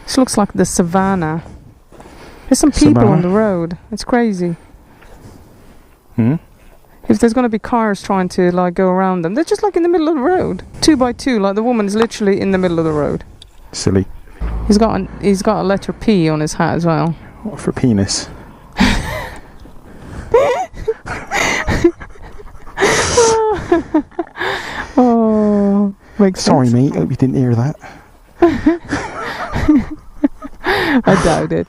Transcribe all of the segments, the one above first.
This looks like the savannah. There's some people on the road. It's crazy. If there's going to be cars trying to like go around them, they're just like in the middle of the road. 2 by 2, like the woman's literally in the middle of the road. Silly. He's got a letter P on his hat as well. What for penis? Oh, makes Sorry, sense. mate. Hope you didn't hear that. I doubt it.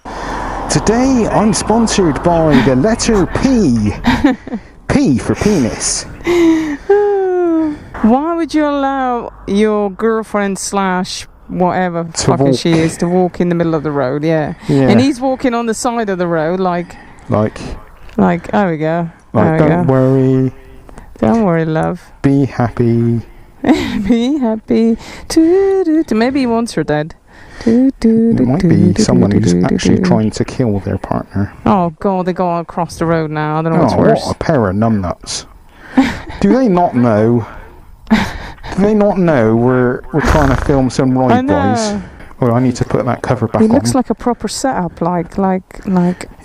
Today I'm sponsored by the letter P. P for penis. Why would you allow your girlfriend / whatever fucking she is to walk in the middle of the road? Yeah. And he's walking on the side of the road like there we go. Like, don't worry. Don't worry, love. Be happy. Be happy. Maybe he wants her dead. It might be someone who's actually trying to kill their partner. Oh god, they go across the road now. I don't know what's worse. What a pair of numbnuts. Do they not know? Do they not know we're trying to film some ride boys? Oh, I need to put that cover back on. He looks like a proper setup, like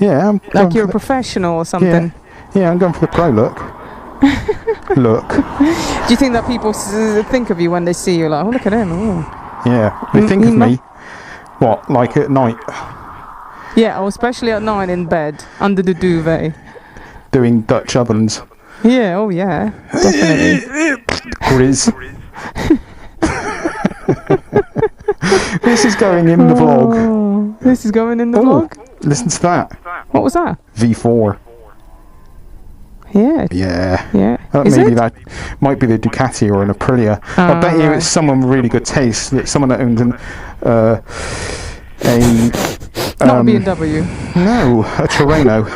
yeah, like you're a professional or something. Yeah, I'm going for the pro look. Look. Do you think that people think of you when they see you like, oh, look at him? Ooh. Yeah, they think of me. What, like at night? Yeah, especially at night in bed, under the duvet. Doing Dutch ovens. Yeah, oh yeah, definitely. Grizz. This is going in the vlog. This is going in the vlog? Listen to that. What was that? V4. Yeah. Yeah. Maybe that might be the Ducati or an Aprilia. I bet you it's someone with really good taste. Someone that owns not a BMW. No, a Torino.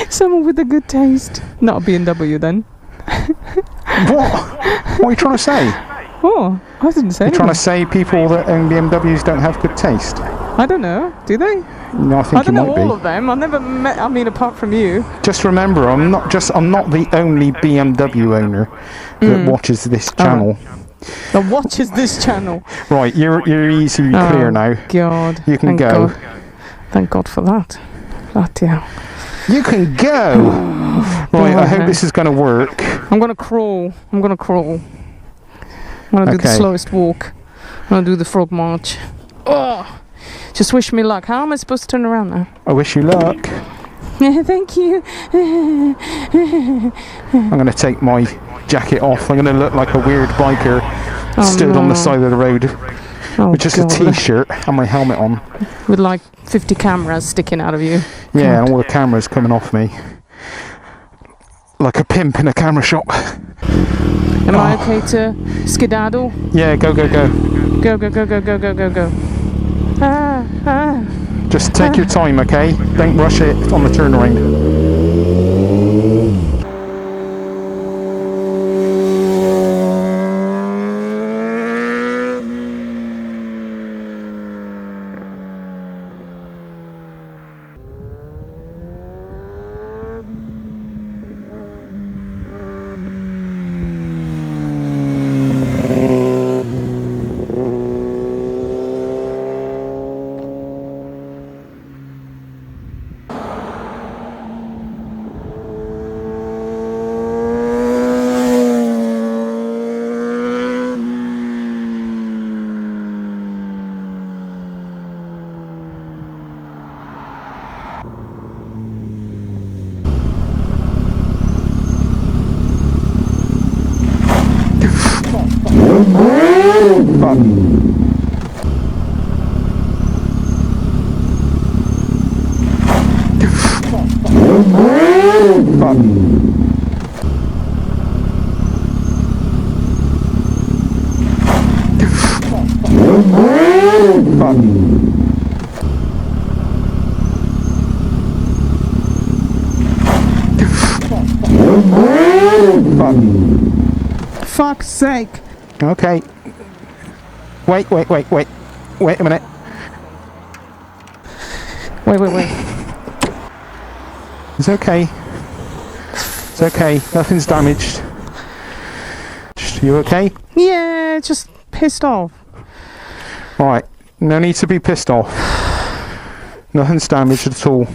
Someone with a good taste. Not a BMW then. What? What are you trying to say? Oh, I didn't say. You're trying to say people that own BMWs don't have good taste? I don't know. Do they? No, I think you might be. I don't know all of them. I've never met. I mean, apart from you. Just remember, I'm not the only BMW owner that watches this channel. That watches this channel. Right, you're easy clear now. God. You can go. God. Thank God for that. Bloody hell. You can go. Right, I hope this is going to work. I'm going to crawl. I'm going to do the slowest walk. I'm going to do the frog march. Oh, just wish me luck. How am I supposed to turn around now? I wish you luck. Thank you. I'm going to take my jacket off. I'm going to look like a weird biker stood on the side of the road with just a t-shirt and my helmet on. With like 50 cameras sticking out of you. Yeah, and all the cameras coming off me. Like a pimp in a camera shop. Am I okay to skedaddle? Yeah, go. Go. Just take your time, okay? Don't rush it on the turnaround. Fuck's sake. Okay. Wait a minute. Wait. It's okay. It's okay. Nothing's damaged. You okay? Yeah, just pissed off. Right, no need to be pissed off. Nothing's damaged at all.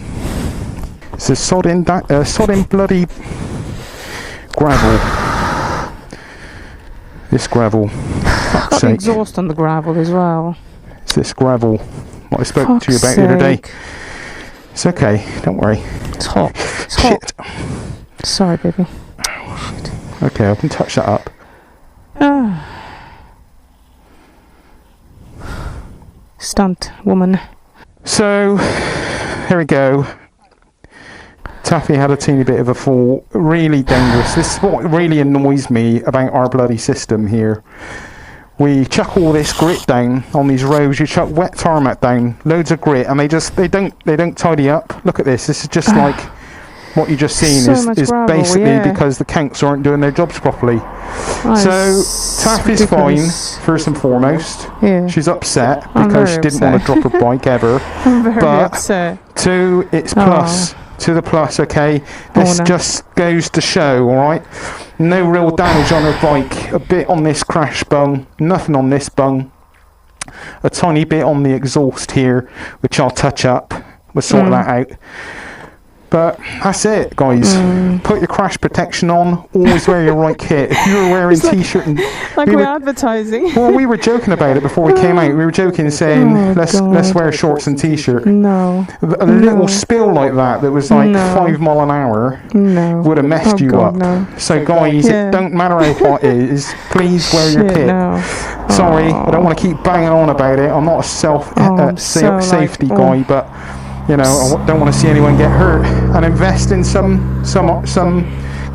It's a sodding bloody gravel. This gravel. Got the exhaust on the gravel as well. It's this gravel. What I spoke to you about the other day. It's okay, don't worry. It's hot. It's Shit. hot. Sorry, baby. Shit. Okay, I can touch that up. Stunt woman. So, here we go. Taffy had a teeny bit of a fall. Really dangerous. This is what really annoys me about our bloody system here. We chuck all this grit down on these roads. You chuck wet tarmac down, loads of grit, and they don't tidy up. Look at this. This is just like what you just seen is gravel, basically because the counts aren't doing their jobs properly. So Taffy's fine, first and foremost. Yeah. She's upset because she didn't want to drop her bike ever. I'm very upset. To its plus. To the plus, okay? This just goes to show, alright? No real damage on her bike. A bit on this crash bung. Nothing on this bung. A tiny bit on the exhaust here, which I'll touch up. We'll sort that out. But that's it, guys. Put your crash protection on. Always wear your right kit. If you were wearing t-shirt and we're advertising. Well, we were joking about it before we came out. We were joking, saying let's wear shorts and t-shirt. No. A little spill like that was like 5 miles an hour would have messed you up. No. So guys, it don't matter how hot it is. Please wear your kit. Sorry, I don't want to keep banging on about it. I'm not a safety guy, but. You know, I don't want to see anyone get hurt. And invest in some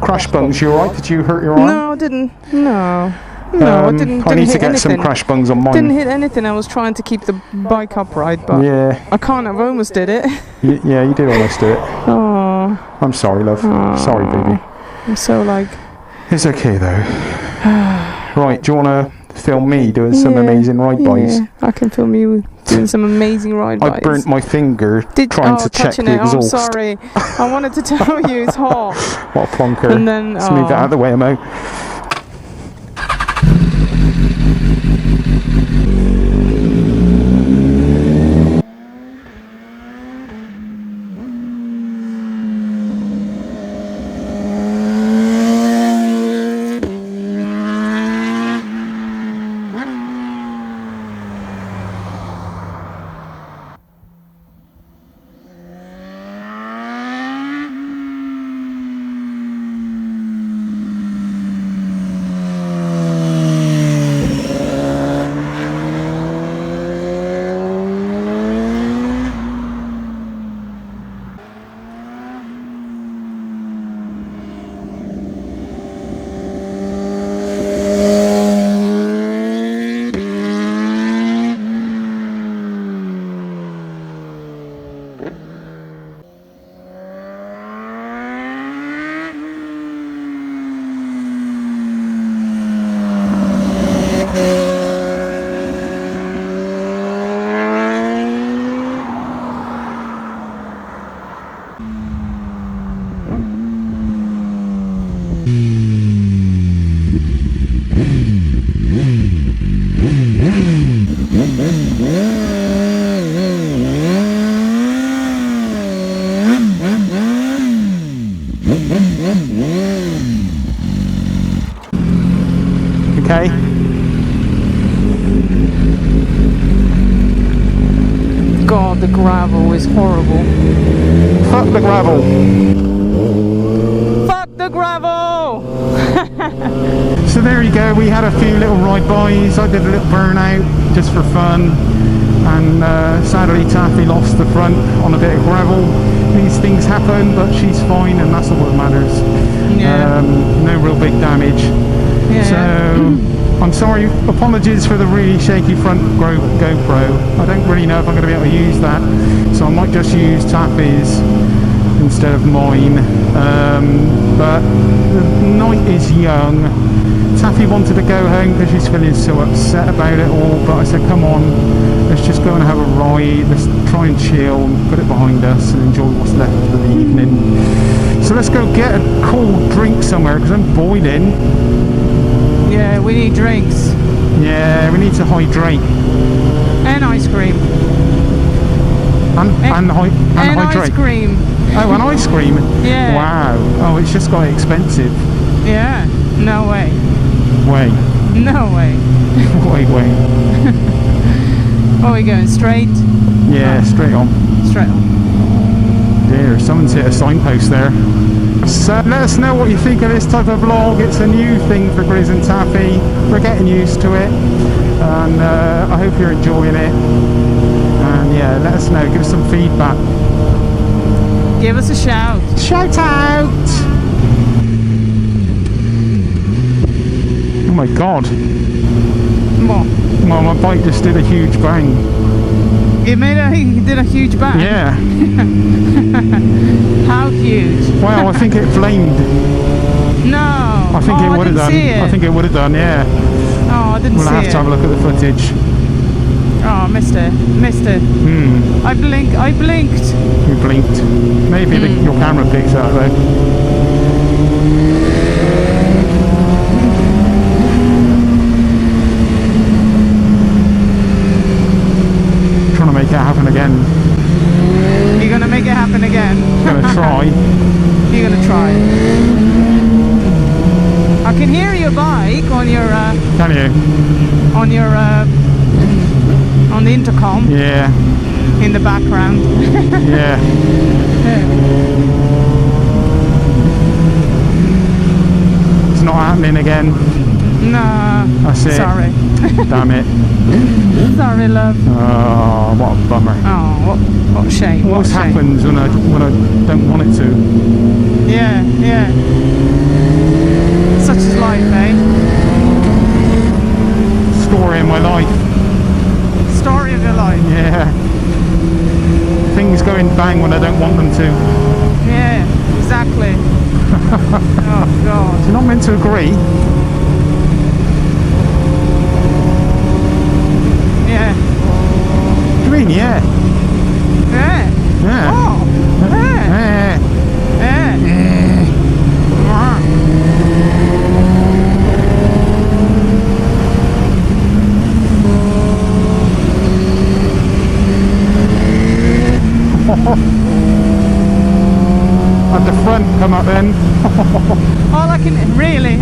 crash bungs. You alright? Did you hurt your arm? No, I didn't. No, I didn't. I need to get some crash bungs on mine. Didn't hit anything. I was trying to keep the bike upright, but I can't. I've almost did it. Yeah, you did almost do it. Oh. I'm sorry, love. Sorry, baby. I'm so like. It's okay though. Right, do you want to film me doing some amazing ride bys? Yeah, I can film you doing some amazing ride bys. I burnt my finger trying to check the exhaust. I'm sorry. I wanted to tell you it's hot. What a plonker. And then, let's move that out of the way, Mo. Okay. God, the gravel is horrible. Fuck the gravel. Fuck the gravel! So there you go, we had a few little ride bys. I did a little burnout just for fun, and sadly Taffy lost the front on a bit of gravel. These things happen, but she's fine, and that's all that matters. No real big damage. So I'm sorry, apologies for the really shaky front GoPro. I don't really know if I'm going to be able to use that, so I might just use Taffy's instead of mine. But the night is young. Taffy wanted to go home because she's feeling so upset about it all, but I said come on, let's just go and have a ride, let's try and chill, put it behind us and enjoy what's left of the evening. So let's go get a cold drink somewhere because I'm boiling. Yeah, we need drinks. Yeah, we need to hydrate. And ice cream. And ice hydrate. cream. Oh, and ice cream? Yeah. Wow. Oh, it's just got expensive. Yeah. No way. Way. No way. Way. Oh, we're going straight? Yeah, straight on. Straight on. Dear, someone's hit a signpost there. So let us know what you think of this type of vlog. It's a new thing for Grizz and Taffy. We're getting used to it. And I hope you're enjoying it. And yeah, let us know. Give us some feedback. Give us a shout. Shout out! Oh my god. What? Well, my bike just did a huge bang. He did a huge bang? Yeah. How huge? Well, I think it flamed. No. I think it would have done. I think it would have done, yeah. Oh, I didn't see it. We'll have to have a look at the footage. Oh, missed it. I blinked. You blinked. Maybe your camera picks up though. Trying to make it happen again. You're gonna make it happen again. Gonna try. You're gonna try. I can hear your bike on your. Can you? On your. On the intercom. Yeah. In the background. Yeah. It's not happening again. Nah. That's it. Sorry. Damn it. Sorry, love. Oh, what a bummer. Oh, what a shame. What happens when I don't want it to? Yeah. Such is life, eh? Story of my life. Story of your life. Yeah. Things going bang when I don't want them to. Yeah, exactly. Oh god. You're not meant to agree. Yeah. What do you mean, yeah? Yeah. Yeah. Oh. Yeah. Yeah. At the front come up then.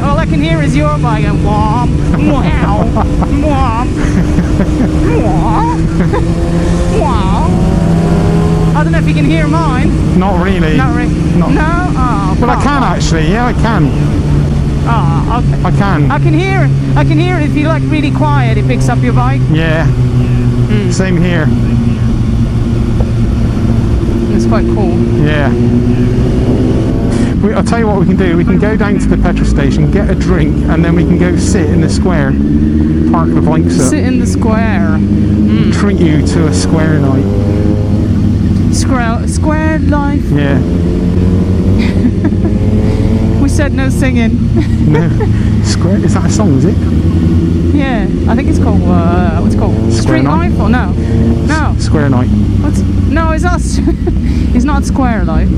all I can hear is your bike going womp, wow, womp, womp, wow. I don't know if you can hear mine. Not really. Not really. No. Oh. Well, I can actually. Yeah, I can. Oh, okay. I can. I can hear it. If you like really quiet, it picks up your bike. Yeah. Same here. It's quite cool. Yeah. I'll tell you what we can do. We can go down to the petrol station, get a drink, and then we can go sit in the square, park the bikes up. Sit in the square. Treat you to a square night. Square life. Yeah. We said no singing. No. Square. Is that a song? Is it? Yeah, I think it's called. What's it called? Street Night? Life or no? No. Square Night. What's? No, it's not. It's not Square Life.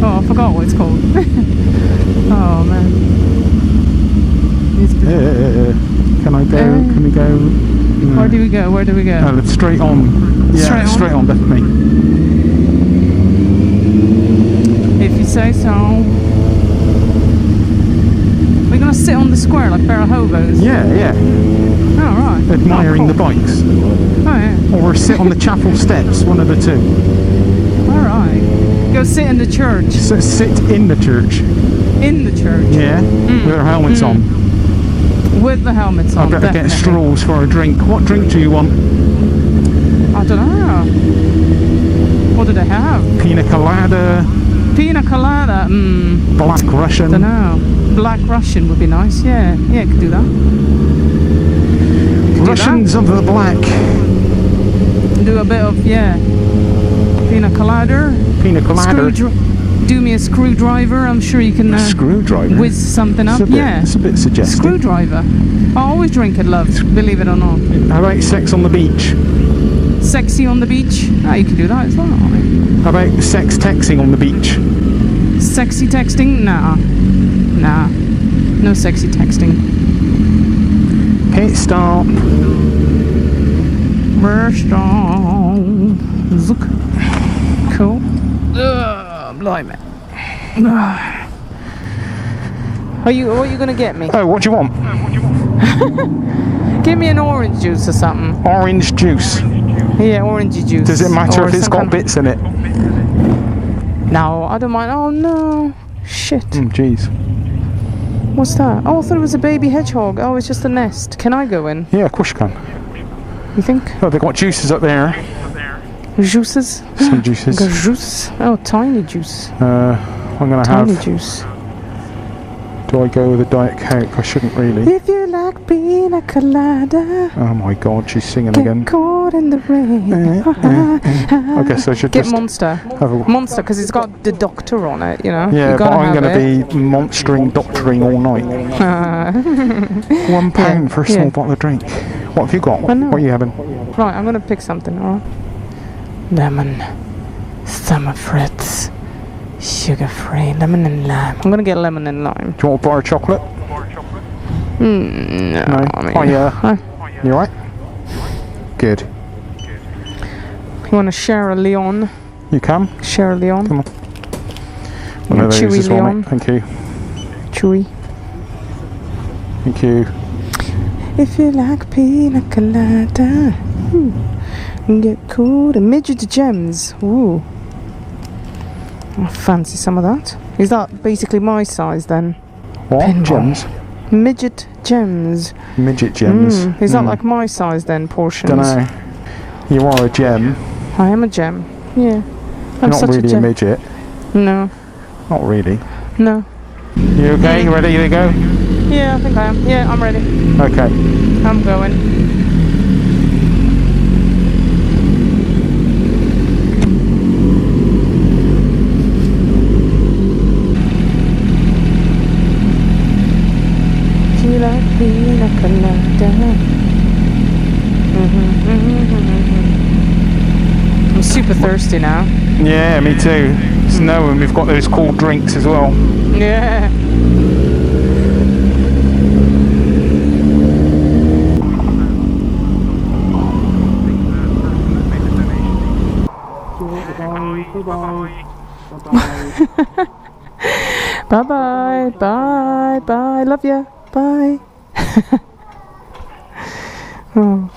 Oh, I forgot what it's called. Oh man. Can I go? Can we go? No. Where do we go? Where do we go? No, straight on. Yeah, straight on, definitely. If you say so. We're gonna sit on the square like a pair of hobos. Yeah. Oh right. Admiring the bikes. Oh yeah. Or we'll sit on the chapel steps, one of the two. All right. Go sit in the church. So sit in the church. In the church. Yeah. With our helmets on. With the helmets on. I better definitely. get straws for a drink. What drink do you want? I don't know. What do they have? Pina colada. Pina colada. Black Russian. I don't know. Black Russian would be nice. Yeah, could do that. Russians of the black. Do a bit of pina colada. Pina colada. Do me a screwdriver. I'm sure you can. Screwdriver. Whiz something up. It's a bit suggestive. Screwdriver. I always drink it, love. Believe it or not. How about sex on the beach? Sexy on the beach. Oh, you can do that as well. How about sex texting on the beach? Sexy texting? Nah. No sexy texting. Pit stop. Burstone. Zook. Cool. Blimey. What are you gonna get me? Oh, what do you want? Give me an orange juice or something. Orange juice. Yeah, orangey juice. Does it matter if it's got bits in it? No, I don't mind. Oh no. Shit. Jeez. What's that? Oh, I thought it was a baby hedgehog. Oh, it's just a nest. Can I go in? Yeah, of course you can. You think? Oh, they've got juices up there. Juices? Some juices. Got juice. Oh, tiny juice. I'm going to tiny have... juice. Do I go with a Diet Coke? I shouldn't really. If you like pina colada. Oh my god, she's singing get again. Caught in the rain. I guess I should get just... Monster. Monster, because it's got the doctor on it, you know. Yeah, but I'm going to be doctoring all night. £1 for a small bottle of drink. What have you got? What are you having? Right, I'm going to pick something, alright? Lemon. Summer fruits. Sugar-free. Lemon and lime. I'm going to get lemon and lime. Do you want a bar of chocolate? No. I mean, you alright? Good. You want to share a Leon? You can. Share a Leon. Come on. One of those as well, mate. Thank you. Chewy. Thank you. If you like pina colada, get cool. The midget gems. Ooh. I fancy some of that. Is that basically my size then? What? Pinball. Gems? Midget gems. Midget gems. Is that like my size then, portions? Dunno. You are a gem. I am a gem. Yeah. I'm not such really a midget. No. Not really. No. You okay? You ready to go? Yeah, I think I am. Yeah, I'm ready. Okay. I'm going. Pina colada. I'm super thirsty now. Yeah, me too. Snow, and we've got those cool drinks as well. Yeah. Bye bye. Bye bye. Love ya. Bye. Oh.